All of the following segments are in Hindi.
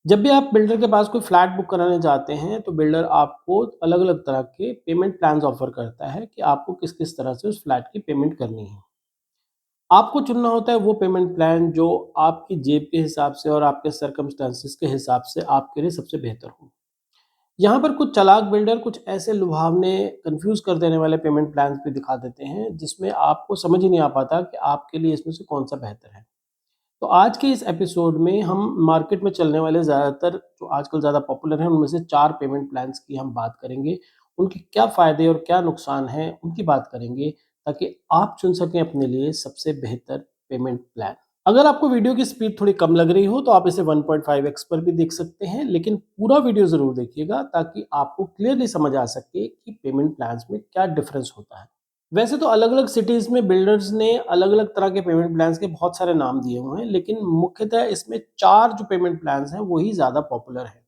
जब भी आप बिल्डर के पास कोई फ्लैट बुक कराने जाते हैं तो बिल्डर आपको अलग-अलग तरह के पेमेंट प्लान्स ऑफर करता है कि आपको किस-किस तरह से उस फ्लैट की पेमेंट करनी है। आपको चुनना होता है वो पेमेंट प्लान जो आपकी जेब के हिसाब से और आपके सर्कमस्टेंसेस के हिसाब से आपके लिए सबसे बेहतर हो। यहाँ पर कुछ चालाक बिल्डर कुछ ऐसे लुभावने, कन्फ्यूज़ कर देने वाले पेमेंट प्लान्स भी दिखा देते हैं जिसमें आपको समझ ही नहीं आ पाता कि आपके लिए इसमें से कौन-सा बेहतर है। तो आज के इस एपिसोड में हम मार्केट में चलने वाले ज़्यादातर जो आजकल ज़्यादा पॉपुलर हैं उनमें से 4 पेमेंट प्लान्स की हम बात करेंगे। उनके क्या फ़ायदे और क्या नुकसान हैं उनकी बात करेंगे ताकि आप चुन सकें अपने लिए सबसे बेहतर पेमेंट प्लान। अगर आपको वीडियो की स्पीड थोड़ी कम लग रही हो तो आप इसे 1.5x पर भी देख सकते हैं, लेकिन पूरा वीडियो ज़रूर देखिएगा ताकि आपको क्लियरली समझ आ सके कि पेमेंट प्लान्स में क्या डिफ़रेंस होता है। वैसे तो अलग-अलग सिटीज़ में बिल्डर्स ने अलग-अलग तरह के पेमेंट प्लान्स के बहुत सारे नाम दिए हुए हैं, लेकिन मुख्यतः इसमें 4 जो पेमेंट प्लान्स हैं, वो ही ज़्यादा पॉपुलर हैं।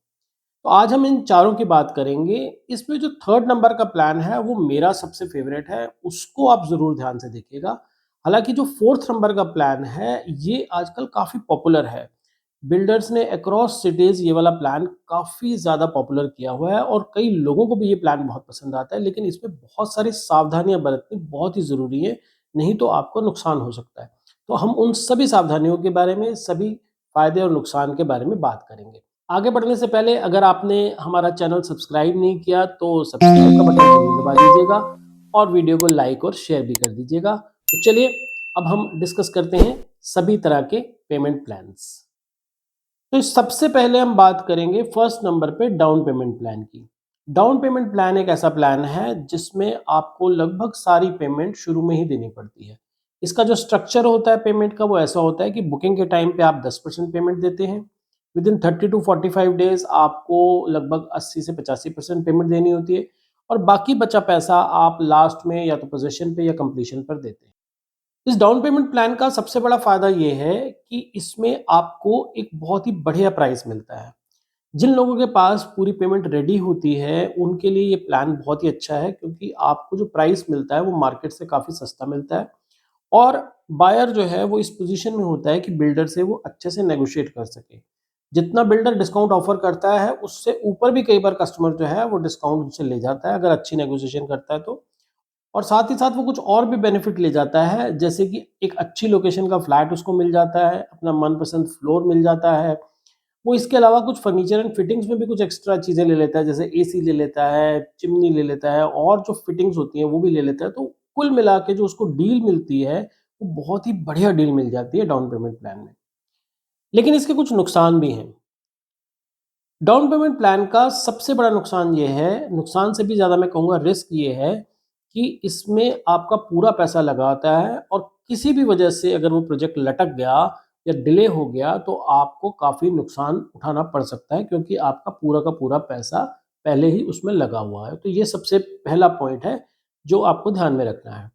तो आज हम इन चारों की बात करेंगे। इसमें जो 3rd नंबर का प्लान है, वो मेरा सबसे फ़ेवरेट है, उसको आप ज़रूर ध्यान से देखिएगा। हालाँकि जो 4th नंबर का प्लान है, ये आजकल काफ़ी पॉपुलर है। बिल्डर्स ने अक्रॉस सिटीज़ ये वाला प्लान काफ़ी ज़्यादा पॉपुलर किया हुआ है और कई लोगों को भी ये प्लान बहुत पसंद आता है, लेकिन इसमें बहुत सारी सावधानियाँ बरतनी बहुत ही ज़रूरी है, नहीं तो आपको नुकसान हो सकता है। तो हम उन सभी सावधानियों के बारे में, सभी फ़ायदे और नुकसान के बारे में बात करेंगे। आगे बढ़ने से पहले अगर आपने हमारा चैनल सब्सक्राइब नहीं किया तो सब्सक्राइब का बटन ज़रूर दबा दीजिएगा और वीडियो को लाइक और शेयर भी कर दीजिएगा। तो चलिए अब हम डिस्कस करते हैं सभी तरह के पेमेंट प्लान्स। तो सबसे पहले हम बात करेंगे फर्स्ट नंबर पे डाउन पेमेंट प्लान की। डाउन पेमेंट प्लान एक ऐसा प्लान है जिसमें आपको लगभग सारी पेमेंट शुरू में ही देनी पड़ती है। इसका जो स्ट्रक्चर होता है पेमेंट का वो ऐसा होता है कि बुकिंग के टाइम पे आप 10% पेमेंट देते हैं। विद इन 30 टू 45 डेज आपको लगभग 80 से 85% पेमेंट देनी होती है और बाकी बचा पैसा आप लास्ट में या तो पोजीशन पे या कंप्लीशन पर देते हैं। इस डाउन पेमेंट प्लान का सबसे बड़ा फ़ायदा ये है कि इसमें आपको एक बहुत ही बढ़िया प्राइस मिलता है। जिन लोगों के पास पूरी पेमेंट रेडी होती है, उनके लिए ये प्लान बहुत ही अच्छा है क्योंकि आपको जो प्राइस मिलता है, वो मार्केट से काफ़ी सस्ता मिलता है और बायर जो है, वो इस पोज़ीशन में होता है कि बिल्डर से वो अच्छे से नेगोशिएट कर सके। जितना बिल्डर डिस्काउंट ऑफ़र करता है, उससे ऊपर भी कई बार कस्टमर जो है, वो डिस्काउंट उनसे ले जाता है, अगर अच्छी नेगोशिएशन करता है तो। और साथ ही साथ वो कुछ और भी बेनिफिट ले जाता है, जैसे कि एक अच्छी लोकेशन का फ्लैट उसको मिल जाता है, अपना मनपसंद फ्लोर मिल जाता है। वो इसके अलावा कुछ फर्नीचर एंड फिटिंग्स में भी कुछ एक्स्ट्रा चीज़ें ले लेता है, जैसे एसी ले लेता है, चिमनी ले लेता है और जो फिटिंग्स होती हैं वो भी ले लेता है। तो कुल मिला के जो उसको डील मिलती है, वो बहुत ही बढ़िया डील मिल जाती है डाउन पेमेंट प्लान में। लेकिन इसके कुछ नुकसान भी हैं। डाउन पेमेंट प्लान का सबसे बड़ा नुकसान ये है, नुकसान से भी ज़्यादा मैं कहूँगा रिस्क ये है कि इसमें आपका पूरा पैसा लगा होता है और किसी भी वजह से अगर वो प्रोजेक्ट लटक गया या डिले हो गया तो आपको काफ़ी नुकसान उठाना पड़ सकता है क्योंकि आपका पूरा का पूरा पैसा पहले ही उसमें लगा हुआ है। तो ये सबसे पहला पॉइंट है जो आपको ध्यान में रखना है।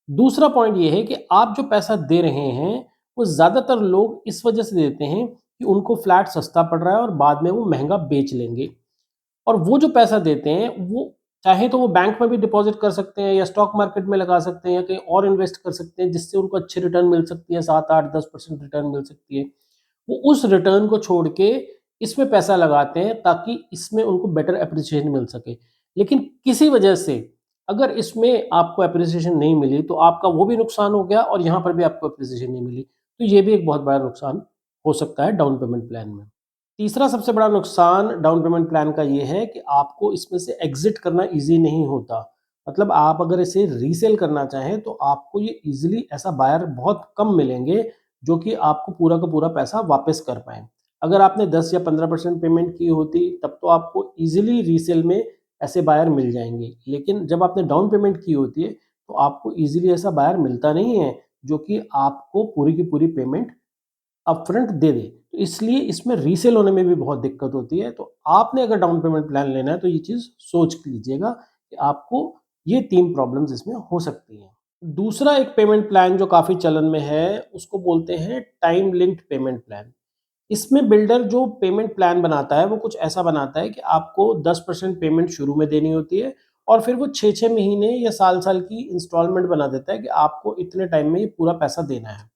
दूसरा पॉइंट ये है कि आप जो पैसा दे रहे हैं, वो ज़्यादातर लोग इस वजह से देते हैं कि उनको फ्लैट सस्ता पड़ रहा है और बाद में वो महँगा बेच लेंगे। और वो जो पैसा देते हैं, वो चाहे तो वो बैंक में भी डिपॉज़िट कर सकते हैं या स्टॉक मार्केट में लगा सकते हैं या कहीं और इन्वेस्ट कर सकते हैं, जिससे उनको अच्छी रिटर्न मिल सकती है, 7, 8, 10% रिटर्न मिल सकती है। वो उस रिटर्न को छोड़ के इसमें पैसा लगाते हैं ताकि इसमें उनको बेटर एप्रिसिएशन मिल सके। लेकिन किसी वजह से अगर इसमें आपको एप्रिसिएशन नहीं मिली तो आपका वो भी नुकसान हो गया और यहाँ पर भी आपको एप्रिसिएशन नहीं मिली। तो ये भी एक बहुत बड़ा नुकसान हो सकता है डाउन पेमेंट प्लान में। तीसरा सबसे बड़ा नुकसान डाउन पेमेंट प्लान का ये है कि आपको इसमें से एग्ज़िट करना ईज़ी नहीं होता। मतलब आप अगर इसे रीसेल करना चाहें तो आपको ये ईज़िली ऐसा बायर बहुत कम मिलेंगे जो कि आपको पूरा का पूरा पैसा वापस कर पाएँ। अगर आपने 10 या 15% पेमेंट की होती तब तो आपको ईज़िली रीसेल में ऐसे बायर मिल जाएँगे। लेकिन जब आपने डाउन पेमेंट की होती है तो आपको ईज़िली ऐसा बायर मिलता नहीं है जो कि आपको पूरी की पूरी पेमेंट अपफ्रंट दे दे। तो इसलिए इसमें रीसेल होने में भी बहुत दिक्कत होती है। तो आपने अगर डाउन पेमेंट प्लान लेना है तो ये चीज़ सोच लीजिएगा कि आपको ये 3 प्रॉब्लम्स इसमें हो सकती हैं। दूसरा एक पेमेंट प्लान जो काफ़ी चलन में है, उसको बोलते हैं टाइम लिंक्ड पेमेंट प्लान। इसमें बिल्डर जो पेमेंट प्लान बनाता है, वो कुछ ऐसा बनाता है कि आपको 10% पेमेंट शुरू में देनी होती है और फिर वो 6-6 महीने या साल-साल की इंस्टॉलमेंट बना देता है कि आपको इतने टाइम में ये पूरा पैसा देना है।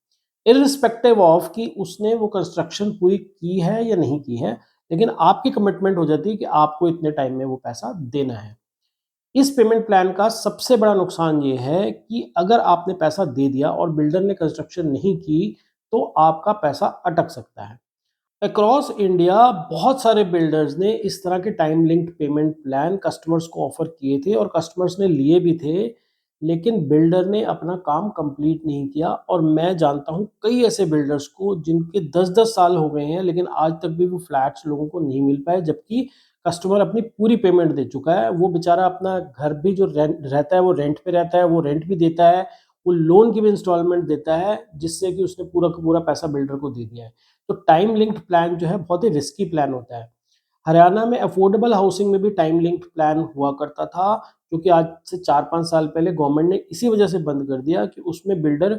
इर्रिस्पेक्टिव ऑफ कि उसने वो कंस्ट्रक्शन पूरी की है या नहीं की है, लेकिन आपकी कमिटमेंट हो जाती है कि आपको इतने टाइम में वो पैसा देना है। इस पेमेंट प्लान का सबसे बड़ा नुकसान ये है कि अगर आपने पैसा दे दिया और बिल्डर ने कंस्ट्रक्शन नहीं की, तो आपका पैसा अटक सकता है। अक्रॉस इंडिया बहुत सारे बिल्डर्स ने इस तरह के time linked payment plan customers को ऑफर किए थे और कस्टमर्स ने लिए भी थे, लेकिन बिल्डर ने अपना काम कंप्लीट नहीं किया। और मैं जानता हूँ कई ऐसे बिल्डर्स को जिनके 10-10 साल हो गए हैं, लेकिन आज तक भी वो फ्लैट्स लोगों को नहीं मिल पाए, जबकि कस्टमर अपनी पूरी पेमेंट दे चुका है। वो बेचारा अपना घर भी जो रेंट रहता है वो रेंट पे रहता है, वो रेंट भी देता है, वो लोन की भी इंस्टॉलमेंट देता है, जिससे कि उसने पूरा का पूरा पैसा बिल्डर को दे दिया है। तो टाइम लिंक्ड प्लान जो है बहुत ही रिस्की प्लान होता है। हरियाणा में अफोर्डेबल हाउसिंग में भी टाइम लिंक्ड प्लान हुआ करता था, क्योंकि आज से 4-5 साल पहले गवर्नमेंट ने इसी वजह से बंद कर दिया कि उसमें बिल्डर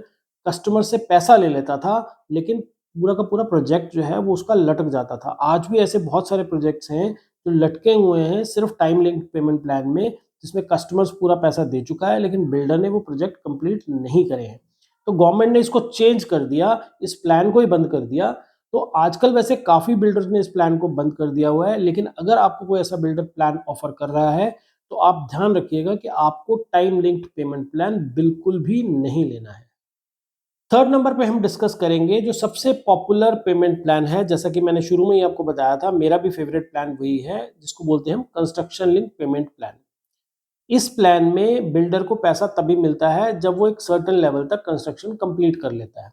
कस्टमर से पैसा ले लेता था, लेकिन पूरा का पूरा प्रोजेक्ट जो है वो उसका लटक जाता था। आज भी ऐसे बहुत सारे प्रोजेक्ट्स हैं जो लटके हुए हैं सिर्फ टाइम लिंक्ड पेमेंट प्लान में, जिसमें कस्टमर्स पूरा पैसा दे चुका है लेकिन बिल्डर ने वो प्रोजेक्ट कंप्लीट नहीं करे हैं। तो गवर्नमेंट ने इसको चेंज कर दिया, इस प्लान को ही बंद कर दिया। तो आजकल वैसे काफ़ी बिल्डर्स ने इस प्लान को बंद कर दिया हुआ है, लेकिन अगर आपको कोई ऐसा बिल्डर प्लान ऑफर कर रहा है, तो आप ध्यान रखिएगा कि आपको टाइम लिंक्ड पेमेंट प्लान बिल्कुल भी नहीं लेना है। थर्ड नंबर पे हम डिस्कस करेंगे जो सबसे पॉपुलर पेमेंट प्लान है, जैसा कि मैंने शुरू में ही आपको बताया था, मेरा भी फेवरेट प्लान वही है, जिसको बोलते हैं हम कंस्ट्रक्शन लिंक पेमेंट प्लान। इस प्लान में बिल्डर को पैसा तभी मिलता है जब वो एक सर्टेन लेवल तक कंस्ट्रक्शन कंप्लीट कर लेता है।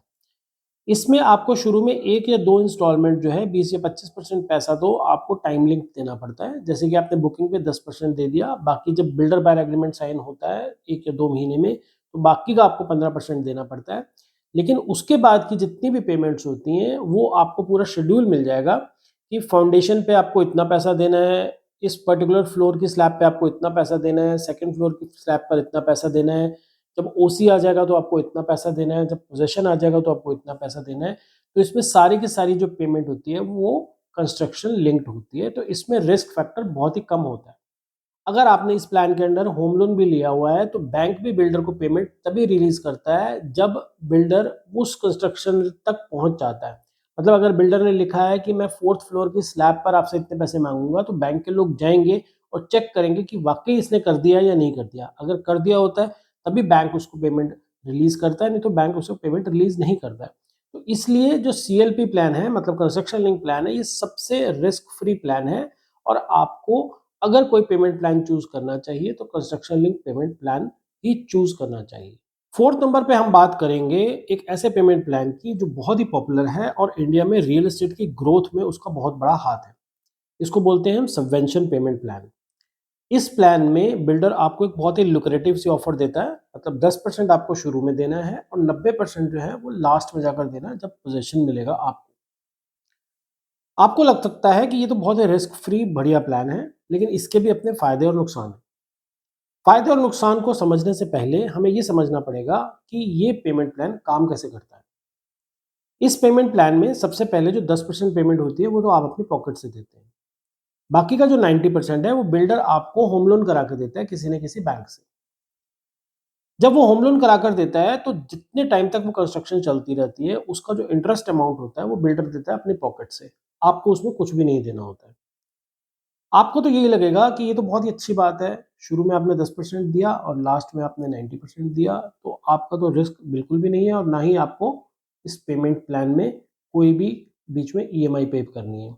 इसमें आपको शुरू में 1 या 2 इंस्टॉलमेंट जो है 20 या 25% पैसा तो आपको टाइम लिंक देना पड़ता है। जैसे कि आपने बुकिंग पे 10% दे दिया, बाकी जब बिल्डर बायर एग्रीमेंट साइन होता है 1 या 2 महीने में, तो बाकी का आपको 15% देना पड़ता है। लेकिन उसके बाद की जितनी भी पेमेंट्स होती हैं, वो आपको पूरा शेड्यूल मिल जाएगा कि फाउंडेशन पे आपको इतना पैसा देना है, इस पर्टिकुलर फ्लोर की स्लैब पे आपको इतना पैसा देना है, सेकंड फ्लोर की स्लैब पर इतना पैसा देना है, जब ओसी आ जाएगा तो आपको इतना पैसा देना है, जब पोजेशन आ जाएगा तो आपको इतना पैसा देना है। तो इसमें सारी की सारी जो पेमेंट होती है वो कंस्ट्रक्शन लिंक्ड होती है, तो इसमें रिस्क फैक्टर बहुत ही कम होता है। अगर आपने इस प्लान के अंडर होम लोन भी लिया हुआ है, तो बैंक भी बिल्डर को पेमेंट तभी रिलीज करता है जब बिल्डर उस कंस्ट्रक्शन तक पहुंच जाता है। मतलब अगर बिल्डर ने लिखा है कि मैं 4th फ्लोर की स्लैब पर आपसे इतने पैसे मांगूंगा, तो बैंक के लोग जाएंगे और चेक करेंगे कि वाकई इसने कर दिया या नहीं कर दिया। अगर कर दिया होता है तभी बैंक उसको पेमेंट रिलीज करता है, नहीं तो बैंक उसको पेमेंट रिलीज नहीं करता है। तो इसलिए जो सीएलपी प्लान है, मतलब कंस्ट्रक्शन लिंक प्लान है, ये सबसे रिस्क फ्री प्लान है। और आपको अगर कोई पेमेंट प्लान चूज करना चाहिए तो कंस्ट्रक्शन लिंक पेमेंट प्लान ही चूज करना चाहिए। फोर्थ नंबर पे हम बात करेंगे एक ऐसे पेमेंट प्लान की जो बहुत ही पॉपुलर है और इंडिया में रियल एस्टेट की ग्रोथ में उसका बहुत बड़ा हाथ है। इसको बोलते हैं हम सबवेंशन पेमेंट प्लान। इस प्लान में बिल्डर आपको एक बहुत ही लुक्रेटिव सी ऑफर देता है, मतलब 10% आपको शुरू में देना है और 90% जो है वो लास्ट में जाकर देना है जब पोजेशन मिलेगा आपको। आपको लग सकता है कि ये तो बहुत ही रिस्क फ्री बढ़िया प्लान है, लेकिन इसके भी अपने फायदे और नुकसान हैं। फायदे और नुकसान को समझने से पहले हमें ये समझना पड़ेगा कि ये पेमेंट प्लान काम कैसे करता है। इस पेमेंट प्लान में सबसे पहले जो 10% पेमेंट होती है वो तो आप अपनी पॉकेट से देते हैं। बाकी का जो 90% है वो बिल्डर आपको होम लोन करा के देता है किसी न किसी बैंक से। जब वो होम लोन करा कर देता है तो जितने टाइम तक वो कंस्ट्रक्शन चलती रहती है उसका जो इंटरेस्ट अमाउंट होता है वो बिल्डर देता है अपनी पॉकेट से। आपको उसमें कुछ भी नहीं देना होता है। आपको तो यही लगेगा कि ये तो बहुत ही अच्छी बात है, शुरू में आपने 10% दिया और लास्ट में आपने 90% दिया, तो आपका तो रिस्क बिल्कुल भी नहीं है और ना ही आपको इस पेमेंट प्लान में कोई भी बीच में ईएमआई पे करनी है।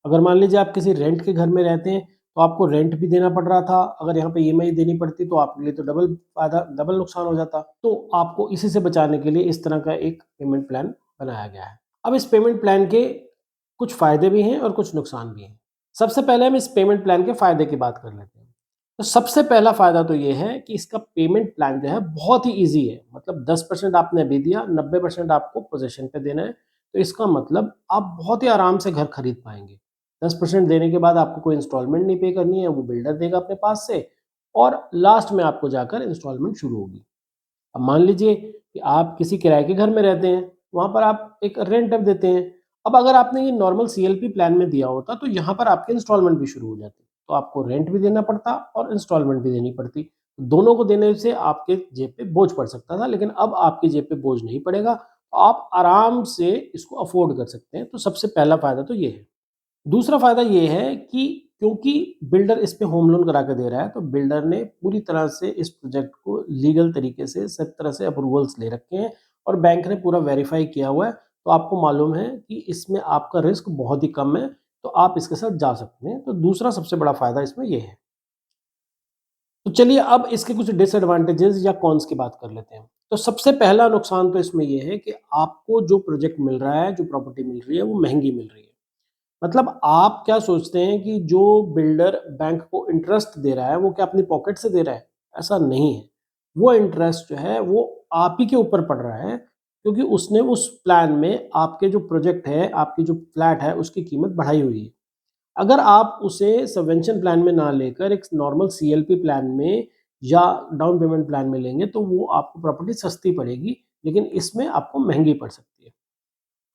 अगर मान लीजिए आप किसी रेंट के घर में रहते हैं, तो आपको रेंट भी देना पड़ रहा था, अगर यहाँ पे ईएमआई देनी पड़ती तो आपके लिए तो डबल फ़ायदा, डबल नुकसान हो जाता। तो आपको इसी से बचाने के लिए इस तरह का एक पेमेंट प्लान बनाया गया है। अब इस पेमेंट प्लान के कुछ फ़ायदे भी हैं और कुछ नुकसान भी हैं। सबसे पहले हम इस पेमेंट प्लान के फ़ायदे की बात कर लेते हैं। तो सबसे पहला फ़ायदा तो ये है कि इसका पेमेंट प्लान जो है बहुत ही ईज़ी है। मतलब 10% आपने अभी दिया, 90% आपको पोज़ेशन पे देना है। तो इसका मतलब आप बहुत ही आराम से घर खरीद पाएँगे। 10% देने के बाद आपको कोई इंस्टॉलमेंट नहीं पे करनी है, वो बिल्डर देगा अपने पास से और लास्ट में आपको जाकर इंस्टॉलमेंट शुरू होगी। अब मान लीजिए कि आप किसी किराए के घर में रहते हैं, वहाँ पर आप एक रेंट अब देते हैं। अब अगर आपने ये नॉर्मल सीएलपी प्लान में दिया होता, तो यहाँ पर आपकी इंस्टॉलमेंट भी शुरू हो जाती। तो आपको रेंट भी देना पड़ता और इंस्टॉलमेंट भी देनी पड़ती। दोनों को देने से आपके जेब पे बोझ पड़ सकता था, लेकिन अब आपकी जेब पे बोझ नहीं पड़ेगा। आप आराम से इसको अफ़ोर्ड कर सकते हैं। तो सबसे पहला फ़ायदा तो ये है। दूसरा फ़ायदा ये है कि क्योंकि बिल्डर इस पे होम लोन करा के दे रहा है, तो बिल्डर ने पूरी तरह से इस प्रोजेक्ट को लीगल तरीके से सब तरह से अप्रूवल्स ले रखे हैं और बैंक ने पूरा वेरीफ़ाई किया हुआ है। तो आपको मालूम है कि इसमें आपका रिस्क बहुत ही कम है, तो आप इसके साथ जा सकते हैं। तो दूसरा सबसे बड़ा फ़ायदा इसमें ये है। तो चलिए अब इसके कुछ डिसएडवांटेजेस या कॉन्स की बात कर लेते हैं। तो सबसे पहला नुकसान तो इसमें ये है कि आपको जो प्रोजेक्ट मिल रहा है, जो प्रॉपर्टी मिल रही है, वो महँगी मिल रही है। मतलब आप क्या सोचते हैं कि जो बिल्डर बैंक को इंटरेस्ट दे रहा है, वो क्या अपनी पॉकेट से दे रहा है? ऐसा नहीं है। वो इंटरेस्ट जो है, वो आप ही के ऊपर पड़ रहा है, क्योंकि उसने उस प्लान में आपके जो प्रोजेक्ट है, आपकी जो फ्लैट है, उसकी कीमत बढ़ाई हुई है। अगर आप उसे सबवेंशन प्लान में ना लेकर एक नॉर्मल सीएलपी प्लान में या डाउन पेमेंट प्लान में लेंगे, तो वो आपको प्रॉपर्टी सस्ती पड़ेगी, लेकिन इसमें आपको महँगी पड़ सकती है।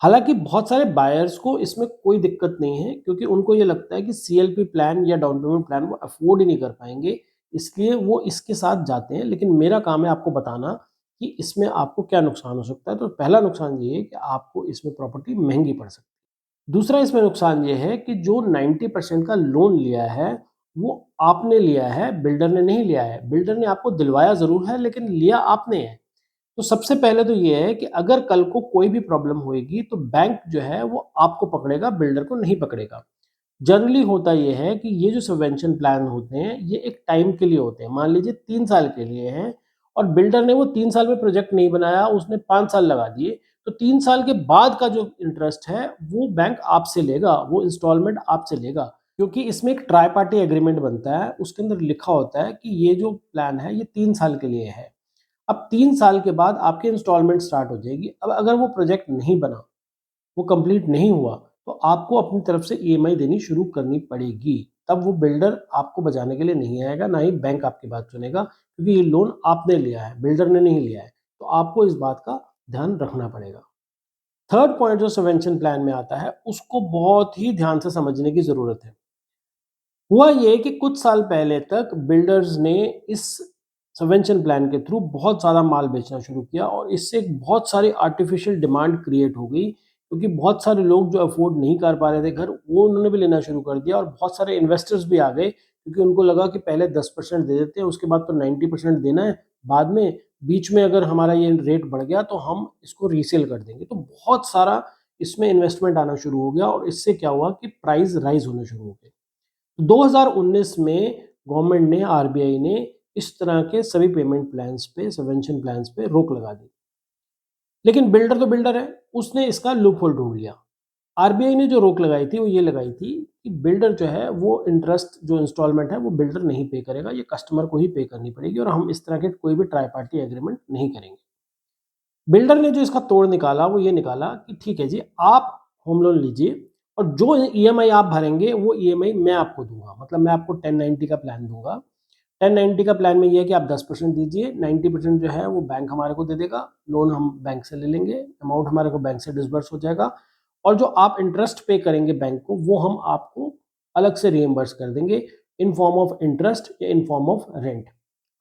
हालाँकि बहुत सारे बायर्स को इसमें कोई दिक्कत नहीं है, क्योंकि उनको ये लगता है कि सीएलपी प्लान या डाउन पेमेंट प्लान वो अफ़ोर्ड ही नहीं कर पाएँगे, इसलिए वो इसके साथ जाते हैं। लेकिन मेरा काम है आपको बताना कि इसमें आपको क्या नुकसान हो सकता है। तो पहला नुकसान ये है कि आपको इसमें प्रॉपर्टी महँगी पड़ सकती है। दूसरा इसमें नुकसान ये है कि जो 90% का लोन लिया है, वो आपने लिया है, बिल्डर ने नहीं लिया है। बिल्डर ने आपको दिलवाया ज़रूर है, लेकिन लिया आपने है। तो सबसे पहले तो ये है कि अगर कल को कोई भी प्रॉब्लम होएगी, तो बैंक जो है वो आपको पकड़ेगा, बिल्डर को नहीं पकड़ेगा। जनरली होता ये है कि ये जो सबवेंशन प्लान होते हैं, ये एक टाइम के लिए होते हैं। मान लीजिए 3 साल के लिए हैं और बिल्डर ने वो 3 साल में प्रोजेक्ट नहीं बनाया, उसने 5 साल लगा दिए, तो 3 साल के बाद का जो इंटरेस्ट है, वो बैंक आपसे लेगा, वो इंस्टॉलमेंट आपसे लेगा। क्योंकि इसमें एक ट्राई पार्टी एग्रीमेंट बनता है, उसके अंदर लिखा होता है कि ये जो प्लान है, ये 3 साल के लिए है। अब 3 साल के बाद आपकी इंस्टॉलमेंट स्टार्ट हो जाएगी। अब अगर वो प्रोजेक्ट नहीं बना, वो कंप्लीट नहीं हुआ, तो आपको अपनी तरफ से ईएमआई देनी शुरू करनी पड़ेगी। तब वो बिल्डर आपको बचाने के लिए नहीं आएगा, ना ही बैंक आपकी बात सुनेगा, क्योंकि ये लोन आपने लिया है, बिल्डर ने नहीं लिया है। तो आपको इस बात का ध्यान रखना पड़ेगा। थर्ड पॉइंट जो सबवेंशन प्लान में आता है, उसको बहुत ही ध्यान से समझने की ज़रूरत है। हुआ ये कि कुछ साल पहले तक बिल्डर्स ने इस सबवेंशन प्लान के थ्रू बहुत ज़्यादा माल बेचना शुरू किया और इससे एक बहुत सारी आर्टिफिशियल डिमांड क्रिएट हो गई, क्योंकि बहुत सारे लोग जो अफोर्ड नहीं कर पा रहे थे घर, वो उन्होंने भी लेना शुरू कर दिया और बहुत सारे इन्वेस्टर्स भी आ गए, क्योंकि उनको लगा कि पहले 10% दे देते हैं, उसके बाद तो 90% देना है, बाद में बीच में अगर हमारा ये रेट बढ़ गया तो हम इसको रीसेल कर देंगे। तो बहुत सारा इसमें इन्वेस्टमेंट आना शुरू हो गया और इससे क्या हुआ कि प्राइस राइज होने शुरू हो गए। 2019 में गवर्नमेंट ने, आरबीआई ने इस तरह के सभी पेमेंट प्लान्स पे, सबवेंशन प्लान्स पे रोक लगा दी। लेकिन बिल्डर तो बिल्डर है, उसने इसका लूप होल ढूंढ लिया। आरबीआई ने जो रोक लगाई थी, वो ये लगाई थी कि बिल्डर जो है वो इंटरेस्ट जो इंस्टॉलमेंट है वो बिल्डर नहीं पे करेगा, ये कस्टमर को ही पे करनी पड़ेगी और हम इस तरह के कोई भी ट्राई पार्टी एग्रीमेंट नहीं करेंगे। बिल्डर ने जो इसका तोड़ निकाला वो ये निकाला कि ठीक है जी, आप होम लोन लीजिए और जो ईएमआई आप भरेंगे वो ईएमआई मैं आपको दूंगा, मतलब मैं आपको 1090 का प्लान दूंगा। 1090 का प्लान में ये है कि आप 10% दीजिए, 90% जो है वो बैंक हमारे को दे देगा, लोन हम बैंक से ले लेंगे, अमाउंट हमारे को बैंक से डिसबर्स हो जाएगा और जो आप इंटरेस्ट पे करेंगे बैंक को, वो हम आपको अलग से रिएम्बर्स कर देंगे इन फॉर्म ऑफ इंटरेस्ट या इन फॉर्म ऑफ रेंट।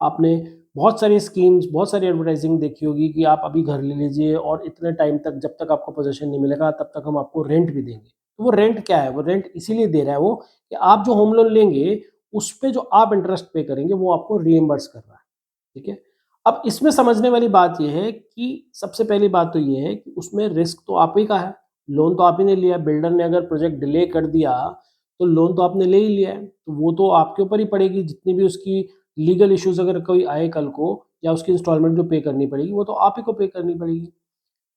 आपने बहुत सारी स्कीम्स, बहुत सारी एडवर्टाइजिंग देखी होगी कि आप अभी घर ले लीजिए और इतने टाइम तक, जब तक आपको पोजेसन नहीं मिलेगा, तब तक हम आपको रेंट भी देंगे। तो वो रेंट क्या है? वो रेंट इसीलिए दे रहा है वो कि आप जो होम लोन लेंगे, उस पे जो आप इंटरेस्ट पे करेंगे, वो आपको रिएम्बर्स कर रहा है। ठीक है? अब इसमें समझने वाली बात ये है कि सबसे पहली बात तो ये है कि उसमें रिस्क तो आप ही का है। लोन तो आप ही ने लिया है। बिल्डर ने अगर प्रोजेक्ट डिले कर दिया, तो लोन तो आपने ले ही लिया है। तो वो तो आपके ऊपर ही पड़ेगी, जितनी भी उसकी लीगल इश्यूज़ अगर कोई आए कल को, या उसकी इंस्टॉलमेंट जो पे करनी पड़ेगी, वो तो आप ही को पे करनी पड़ेगी।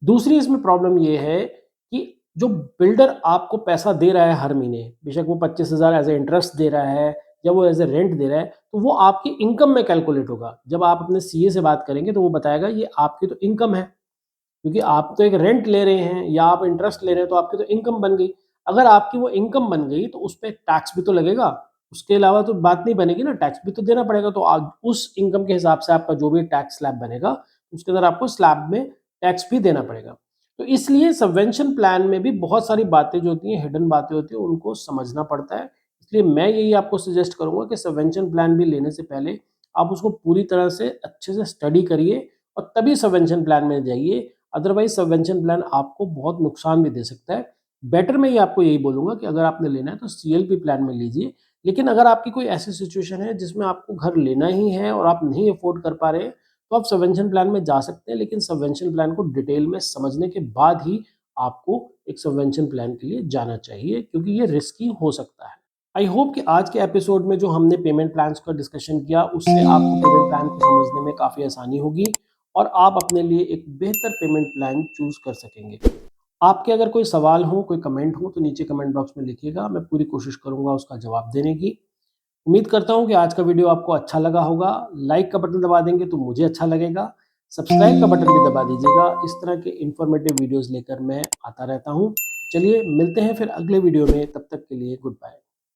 दूसरी इसमें प्रॉब्लम ये है कि जो बिल्डर आपको पैसा दे रहा है हर महीने, बेशक वो 25,000 एज़ अ इंटरेस्ट दे रहा है या वो एज़ अ रेंट दे रहा है, तो वो आपकी इनकम में कैलकुलेट होगा। जब आप अपने सीए से बात करेंगे, तो वो बताएगा ये आपकी तो इनकम है, क्योंकि आप तो एक रेंट ले रहे हैं या आप इंटरेस्ट ले रहे हैं, तो आपकी तो इनकम बन गई। अगर आपकी वो इनकम बन गई, तो उस पे टैक्स भी तो लगेगा। उसके अलावा तो बात नहीं बनेगी ना, टैक्स भी तो देना पड़ेगा। तो उस इनकम के हिसाब से आपका जो भी टैक्स स्लैब बनेगा, उसके अंदर आपको स्लैब में टैक्स भी देना पड़ेगा। तो इसलिए सबवेंशन प्लान में भी बहुत सारी बातें जो होती हैं, हिडन बातें होती हैं, उनको समझना पड़ता है। इसलिए मैं यही आपको सजेस्ट करूँगा कि सबवेंशन प्लान भी लेने से पहले आप उसको पूरी तरह से अच्छे से स्टडी करिए और तभी सबवेंशन प्लान में जाइए। अदरवाइज़ सबवेंशन प्लान आपको बहुत नुकसान भी दे सकता है। बेटर मैं ये आपको यही बोलूँगा कि अगर आपने लेना है तो सीएलपी प्लान में लीजिए। लेकिन अगर आपकी कोई ऐसी सिचुएशन है जिसमें आपको घर लेना ही है और आप नहीं अफ़ोर्ड कर पा रहे हैं, तो आप सबवेंशन प्लान में जा सकते हैं, लेकिन सबवेंशन प्लान को डिटेल में समझने के बाद ही आपको एक सबवेंशन प्लान के लिए जाना चाहिए, क्योंकि ये रिस्की हो सकता है। आई होप कि आज के एपिसोड में जो हमने पेमेंट प्लान्स का डिस्कशन किया, उससे आपको पेमेंट प्लान को समझने में काफ़ी आसानी होगी और आप अपने लिए एक बेहतर पेमेंट प्लान चूज़ कर सकेंगे। आपके अगर कोई सवाल हो, कोई कमेंट हो, तो नीचे कमेंट बॉक्स में लिखिएगा, मैं पूरी कोशिश करूँगा उसका जवाब देने की। उम्मीद करता हूँ कि आज का वीडियो आपको अच्छा लगा होगा। लाइक का बटन दबा देंगे तो मुझे अच्छा लगेगा। सब्सक्राइब का बटन भी दबा दीजिएगा। इस तरह के इन्फॉर्मेटिव वीडियोज़ लेकर मैं आता रहता हूँ। चलिए मिलते हैं फिर अगले वीडियो में, तब तक के लिए गुड बाय।